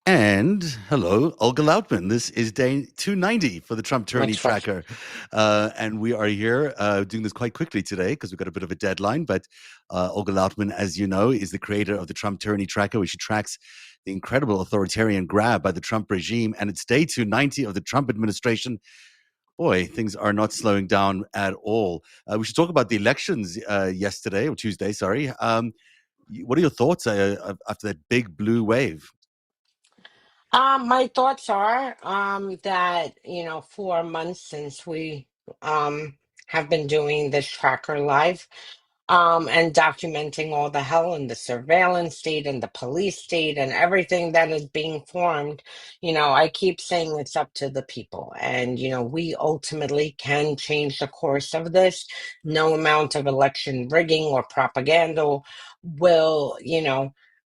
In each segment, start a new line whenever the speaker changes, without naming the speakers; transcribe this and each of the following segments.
And hello, Olga Lautman. This is day 290 for the Trump Tyranny
That's right.
Tracker. And we are here doing this quite quickly today because we've got a bit of a deadline. But Olga Lautman, as you know, is the creator of the Trump Tyranny Tracker, which tracks the incredible authoritarian grab by the Trump regime. And it's day 290 of the Trump administration. Boy, things are not slowing down at all. We should talk about the elections yesterday, or Tuesday, sorry. What are your thoughts after that big blue wave?
My thoughts are that, 4 months since we have been doing this tracker live, and documenting all the hell in the surveillance state and the police state and everything that is being formed. I keep saying it's up to the people. And, we ultimately can change the course of this. No amount of election rigging or propaganda will,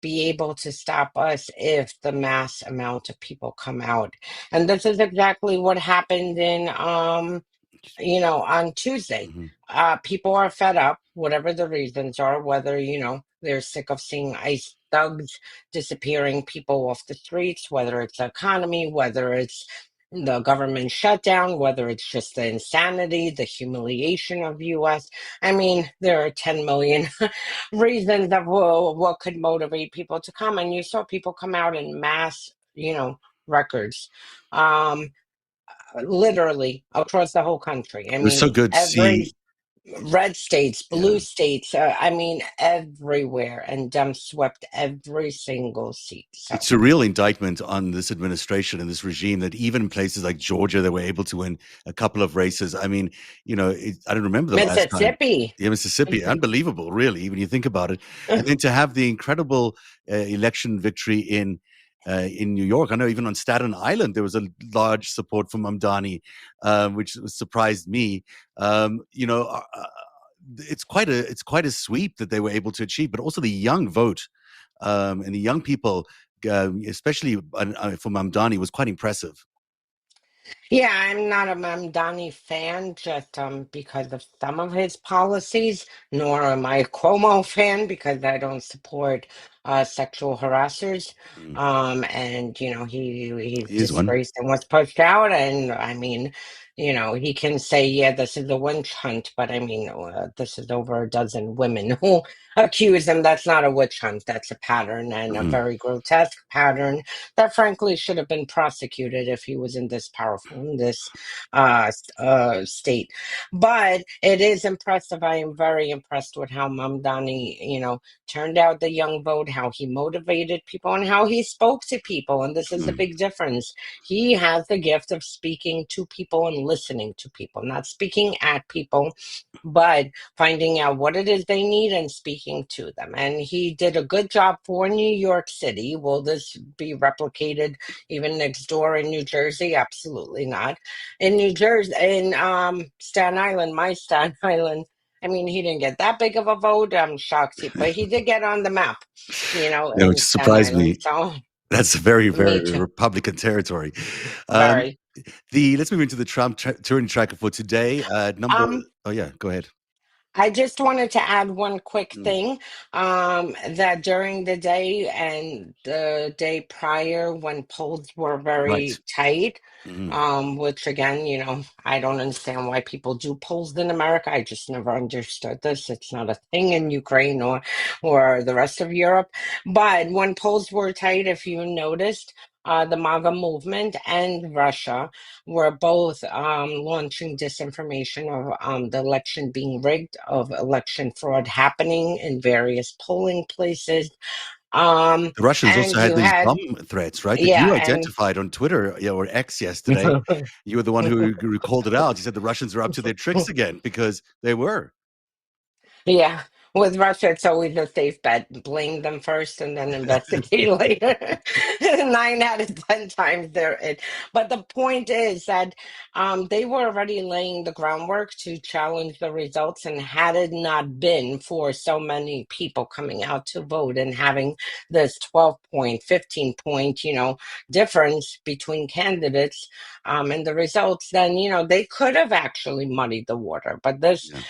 be able to stop us if the mass amount of people come out. And this is exactly what happened in on Tuesday.
Mhm.
People are fed up, whatever the reasons are, whether, they're sick of seeing ICE thugs disappearing people off the streets, whether it's the economy, whether it's the government shutdown, whether it's just the insanity, the humiliation of US. I mean, there are 10 million reasons of what could motivate people to come. And you saw people come out in mass, records. Um, Literally across the whole country. I
It was so
mean,
good to see.
every red states,
Yeah,
blue states, I mean, everywhere. And Dem swept every single seat. So
it's a real indictment on this administration and this regime that even in places like Georgia, they were able to win a couple of races. I mean, I don't remember the last time.
Mississippi.
Yeah, Mississippi, unbelievable, really, when you think about it. And then to have the incredible election victory in New York. I know even on Staten Island there was a large support for Mamdani, which surprised me. It's quite a sweep that they were able to achieve, but also the young vote and the young people, especially for Mamdani, was quite impressive.
Yeah, I'm not a Mamdani fan just because of some of his policies, nor am I a Cuomo fan because I don't support sexual harassers.
Mm.
And he's
He is one.
disgraced and was pushed out. And I mean, he can say, yeah, this is a witch hunt, but I mean, this is over a dozen women who accuse him. That's not a witch hunt. That's a pattern and a
Mhm.
very grotesque pattern that frankly should have been prosecuted if he was in this powerful in this state. But it is impressive. I am very impressed with how Mamdani, turned out the young vote, how he motivated people, and how he spoke to people. And this is the
Mm.
big difference. He has the gift of speaking to people and listening to people, not speaking at people, but finding out what it is they need and speaking to them. And he did a good job for New York City. Will this be replicated even next door in New Jersey? Absolutely not. In New Jersey, in Staten Island, my Staten Island, I mean, he didn't get that big of a vote. I'm shocked, but he did get on the map,
Yeah, which
in Staten
surprised
Island.
me.
So
That's very,
me
very
too.
Republican territory. Um,
Very.
the Let's move into the Trump touring tracker for today. Number.
Um,
Oh yeah, go ahead.
I just wanted to add one quick
Mm.
thing, that during the day and the day prior, when polls were
Right.
very tight,
Mhm.
which again, I don't understand why people do polls in America. I just never understood this. It's not a thing in Ukraine or the rest of Europe. But when polls were tight, if you noticed, the MAGA movement and Russia were both launching disinformation of the election being rigged, of election fraud happening in various polling places.
The Russians also
And
had
you
these
had,
bomb threats, right? That you
yeah, and
identified on Twitter, yeah, or X yesterday. You were the one who called it out. You said the Russians are up to their tricks again because they were.
yeah, with Russia, it's always a safe bet. Blame them first and then investigate later. 9 out of 10 times they're it. But the point is that they were already laying the groundwork to challenge the results. And had it not been for so many people coming out to vote and having this 12 point, 15 point, difference between candidates and the results, then, they could have actually muddied the water. But this
Yeah.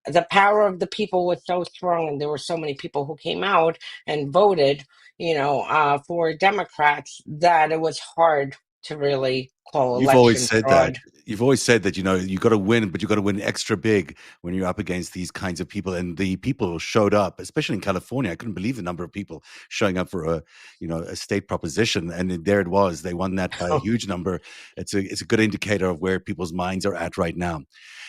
the power of the people was so strong, and there were so many people who came out and voted, for Democrats, that it was hard to really call
You've always
election
said that.
fraud.
You've always said that, you got to win, but you got to win extra big when you're up against these kinds of people. And the people showed up, especially in California. I couldn't believe the number of people showing up for a state proposition. And there it was. They won that by a huge number. It's a good indicator of where people's minds are at right now.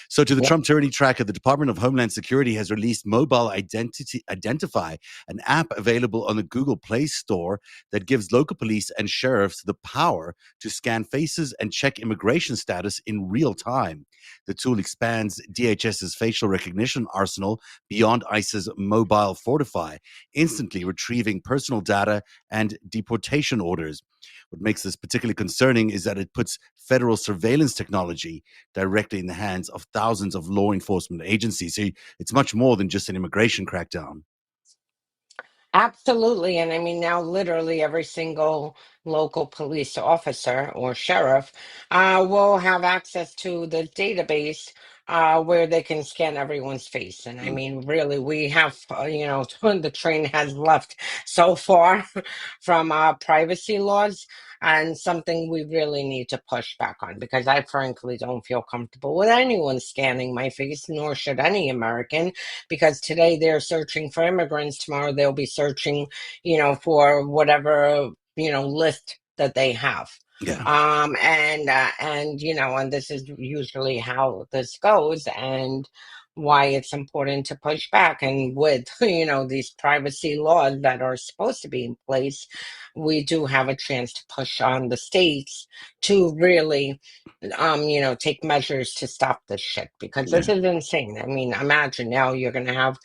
So, to the
Yep.
Trump tyranny tracker, the Department of Homeland Security has released Mobile Identify, an app available on the Google Play Store that gives local police and sheriffs the power to scan faces and check immigration status in real time. The tool expands DHS's facial recognition arsenal beyond ICE's Mobile Fortify, instantly retrieving personal data and deportation orders. What makes this particularly concerning is that it puts federal surveillance technology directly in the hands of thousands of law enforcement agencies. So it's much more than just an immigration crackdown.
Absolutely. And I mean, now literally every single local police officer or sheriff will have access to the database where they can scan everyone's face. And I
Mm.
mean, really, we have, the train has left so far from privacy laws, and something we really need to push back on, because I frankly don't feel comfortable with anyone scanning my face, nor should any American, because today they're searching for immigrants, tomorrow they'll be searching, for whatever, list that they have.
Yeah.
And this is usually how this goes, and why it's important to push back. And with, these privacy laws that are supposed to be in place, we do have a chance to push on the states to really take measures to stop this shit, because
Yeah.
this is insane. I mean, imagine now you're going to have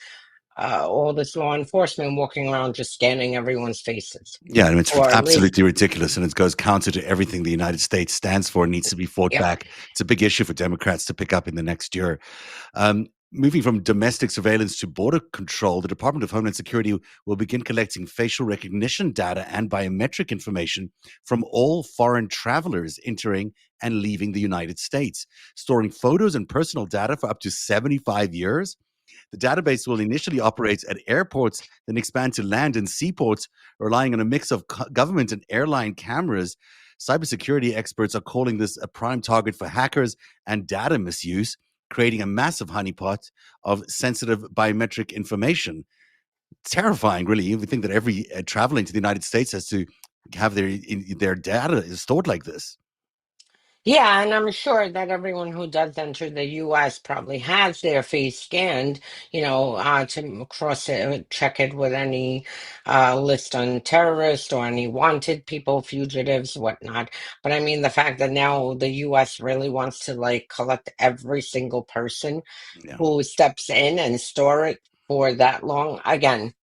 all this law enforcement walking around just scanning everyone's faces,
Yeah, and it's
or at least,
absolutely ridiculous, and it goes counter to everything the United States stands for and needs to be fought
yep.
back. It's a big issue for Democrats to pick up in the next year. Moving from domestic surveillance to border control, the Department of Homeland Security will begin collecting facial recognition data and biometric information from all foreign travelers entering and leaving the United States, storing photos and personal data for up to 75 years. The database will initially operate at airports, then expand to land and seaports, relying on a mix of government and airline cameras. Cybersecurity experts are calling this a prime target for hackers and data misuse, creating a massive honeypot of sensitive biometric information. Terrifying, really. You would think that every traveling to the United States has to have their data is stored like this.
Yeah, and I'm sure that everyone who does enter the U.S. probably has their face scanned, to cross it, check it with any list on terrorists or any wanted people, fugitives, whatnot. But I mean, the fact that now the U.S. really wants to like collect every single person
Yeah.
who steps in and store it for that long, again,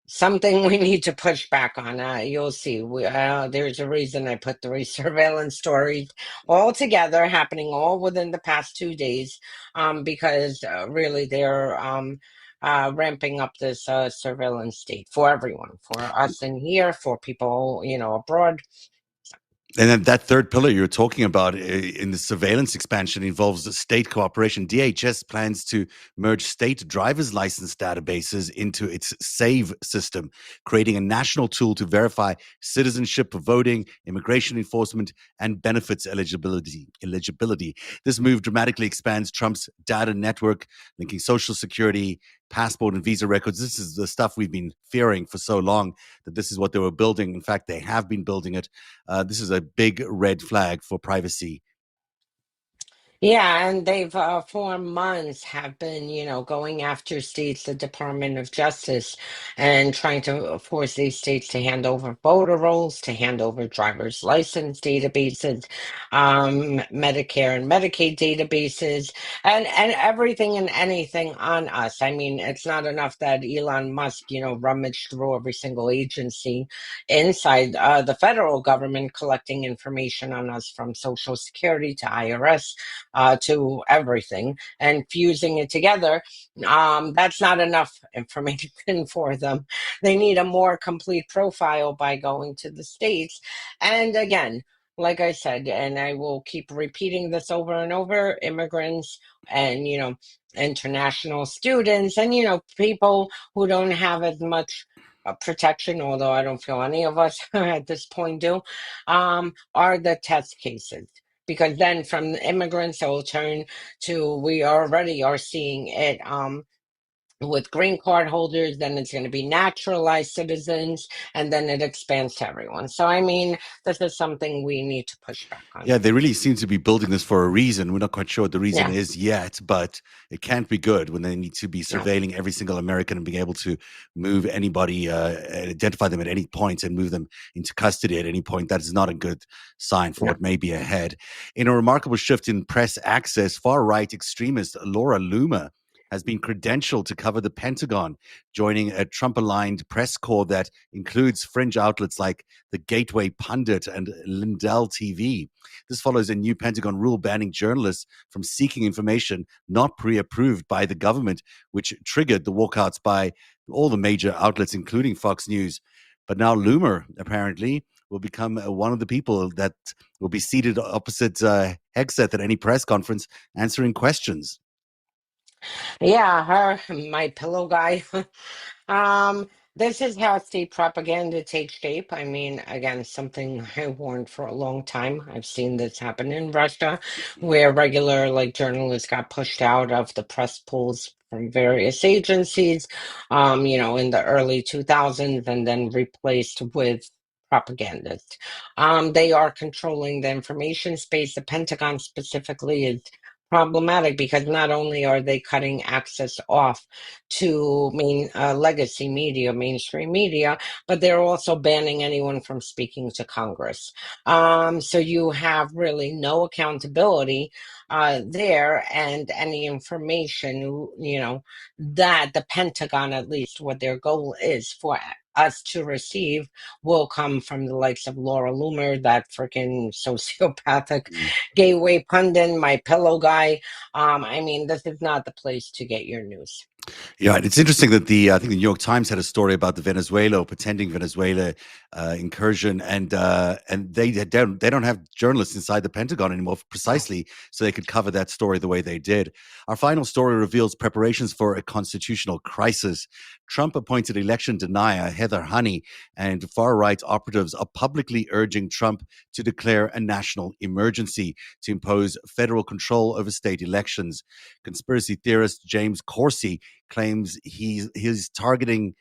something we need to push back on. You'll see. There's a reason I put three surveillance stories all together, happening all within the past 2 days, because really they're ramping up this surveillance state for everyone, for us in here, for people, abroad.
And then that third pillar you're talking about in the surveillance expansion involves the state cooperation. DHS plans to merge state driver's license databases into its SAVE system, creating a national tool to verify citizenship for voting, immigration enforcement, and benefits eligibility. This move dramatically expands Trump's data network, linking Social Security, passport, and visa records. This is the stuff we've been fearing for so long, that this is what they were building. In fact, they have been building it. This is a big red flag for privacy.
Yeah, and they've for months have been, going after states, the Department of Justice, and trying to force these states to hand over voter rolls, to hand over driver's license databases, Medicare and Medicaid databases, and everything and anything on us. I mean, it's not enough that Elon Musk, rummaged through every single agency inside the federal government, collecting information on us from Social Security to IRS, to everything, and fusing it together. That's not enough information for them. They need a more complete profile by going to the states. And again, like I said, and I will keep repeating this over and over, immigrants and, international students and, people who don't have as much protection, although I don't feel any of us at this point do, are the test cases. Because then from the immigrants, it will turn to, we already are seeing it. With green card holders, then it's going to be naturalized citizens, and then it expands to everyone. So, I mean, this is something we need to push back on.
Yeah, they really seem to be building this for a reason. We're not quite sure what the reason
Yeah,
is yet, but it can't be good when they need to be
no,
surveilling every single American and being able to move anybody, identify them at any point and move them into custody at any point. That is not a good sign for
no.
what may be ahead. In a remarkable shift in press access, far right extremist Laura Loomer has been credentialed to cover the Pentagon, joining a Trump aligned press corps that includes fringe outlets like the Gateway Pundit and Lindell TV. This follows a new Pentagon rule banning journalists from seeking information not pre approved by the government, which triggered the walkouts by all the major outlets, including Fox News. But now Loomer, apparently, will become one of the people that will be seated opposite Hegseth at any press conference answering questions.
Yeah, my pillow guy. Um, this is how state propaganda takes shape. I mean, again, something I warned for a long time. I've seen this happen in Russia, where regular like journalists got pushed out of the press pools from various agencies, in the early 2000s and then replaced with propagandists. They are controlling the information space. The Pentagon specifically is problematic because not only are they cutting access off to legacy media, mainstream media, but they're also banning anyone from speaking to Congress. So you have really no accountability there, and any information, that the Pentagon, at least what their goal is for us to receive, will come from the likes of Laura Loomer, that freaking sociopathic
Mm.
gateway pundit, my pillow guy. I mean, this is not the place to get your news.
Yeah, and it's interesting that I think the New York Times had a story about the Venezuela or pretending Venezuela incursion, and they don't have journalists inside the Pentagon anymore,
No.
precisely so they could cover that story the way they did. Our final story reveals preparations for a constitutional crisis. Trump appointed election denier Heather Honey and far right operatives are publicly urging Trump to declare a national emergency to impose federal control over state elections. Conspiracy theorist James Corsi claims he's helping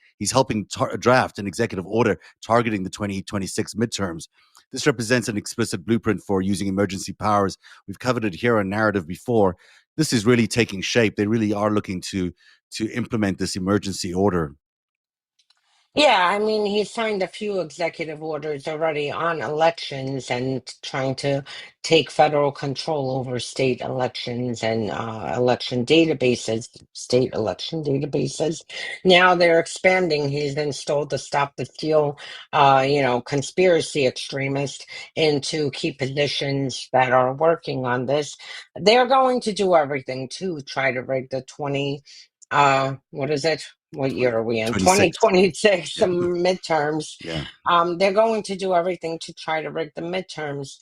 draft an executive order targeting the 2026 midterms. This represents an explicit blueprint for using emergency powers. We've covered it here on Narrative before. This is really taking shape. They really are looking to implement this emergency order.
Yeah, I mean, he signed a few executive orders already on elections and trying to take federal control over state elections and state election databases. Now they're expanding. He's installed the Stop the Steal, conspiracy extremist into key positions that are working on this. They're going to do everything to try to rig the what is it? What year are we in?
26.
2026
Yeah.
midterms.
Yeah.
They're going to do everything to try to rig the midterms.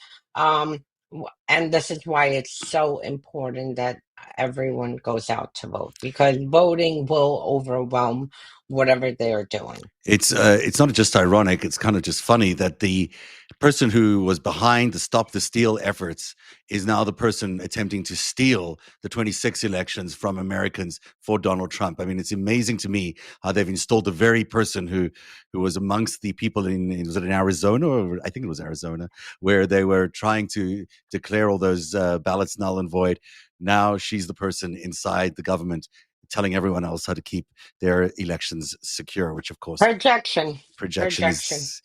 And this is why it's so important that everyone goes out to vote, because voting will overwhelm whatever they're doing.
It's not just ironic, it's kind of just funny that the person who was behind the Stop the Steal efforts is now the person attempting to steal the 26 elections from Americans for Donald Trump. I mean, it's amazing to me how they've installed the very person who was amongst the people was it in Arizona, or I think it was Arizona, where they were trying to declare all those ballots null and void. Now she's the person inside the government telling everyone else how to keep their elections secure, which of course
Projection.
projection
Projection.
is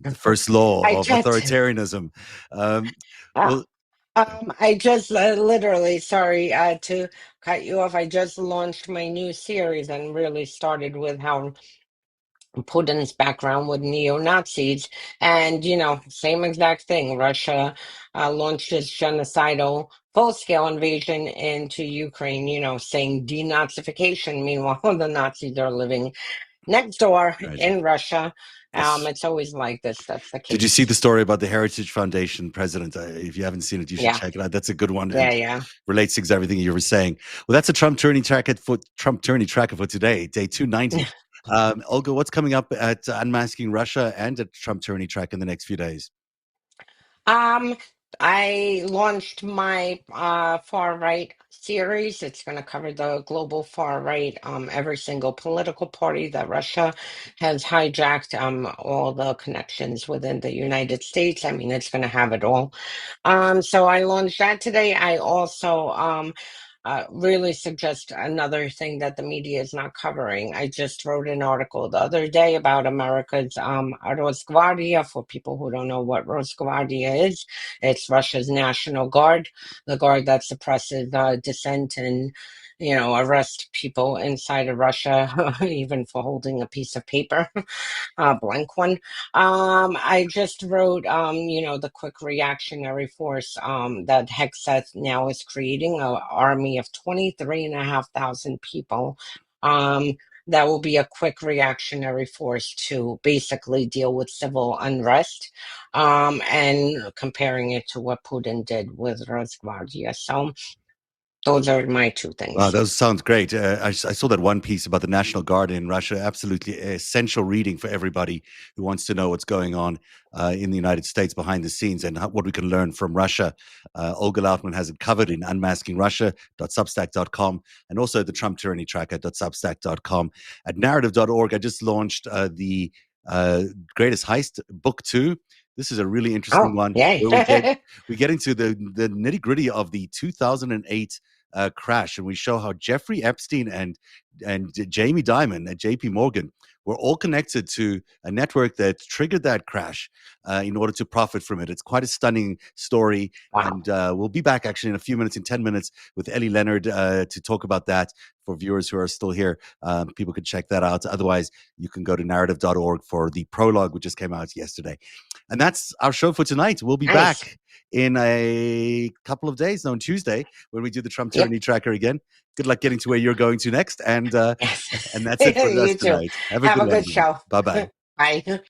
the first law
I
of
just
authoritarianism. Um,
uh,
well,
I just literally, sorry to cut you off. I just launched my new series and really started with how Putin's background with neo-Nazis. And, same exact thing. Russia launched its genocidal full-scale invasion into Ukraine, saying denazification. Meanwhile, the Nazis are living next door
Right.
in Russia.
Yes.
It's always like this. That's the
Did you see
case.
the story about the Heritage Foundation president? If you haven't seen it, you should
Yeah,
check it out. That's a good one
yeah,
and
yeah.
relates to everything you were saying. Well, that's a Trump tourney tracker for today, day 290. Olga, what's coming up at Unmasking Russia and at Trump tourney track in the next few days?
Um, I launched my far right series. It's going to cover the global far right, every single political party that Russia has hijacked, all the connections within the United States. I mean, it's going to have it all. So I launched that today. I also really suggest another thing that the media is not covering. I just wrote an article the other day about America's Rosgvardia. For people who don't know what Rosgvardia is, it's Russia's National Guard, the guard that suppresses dissent and arrest people inside of Russia, even for holding a piece of paper. Blank one. I just wrote, the quick reactionary force that Hexeth now is creating, an army of 23,500 people. Um, that will be a quick reactionary force to basically deal with civil unrest, and comparing it to what Putin did with Rosgvardia. So those are my two
Wow,
things.
those sounds great. I saw that one piece about the National Guard in Russia. Absolutely essential reading for everybody who wants to know what's going on in the United States behind the scenes and what we can learn from Russia. Olga Lautman has it covered in unmaskingrussia.substack.com and also the Trump tyranny tracker.substack.com. At narrative.org, I just launched the uh, Greatest Heist Book 2. This is a really interesting
Oh,
one
yay.
where we get into the nitty gritty of the 2008 crash, and we show how Jeffrey Epstein and Jamie Dimon at J.P. Morgan were all connected to a network that triggered that crash in order to profit from it. It's quite a stunning story,
Wow.
and we'll be back actually in a few minutes, in 10 minutes, with Ellie Leonard to talk about that. For viewers who are still here, people could check that out. Otherwise, you can go to narrative.org for the prologue, which just came out yesterday. And that's our show for tonight. We'll be
Nice.
back in a couple of days, on Tuesday, when we do the Trump
Yep.
Tyranny Tracker again. Good luck getting to where you're going to next. And
Yes.
that's it for us
You too.
tonight. Have a
Have
good
a
one,
good
everybody.
show.
Bye bye.
Bye.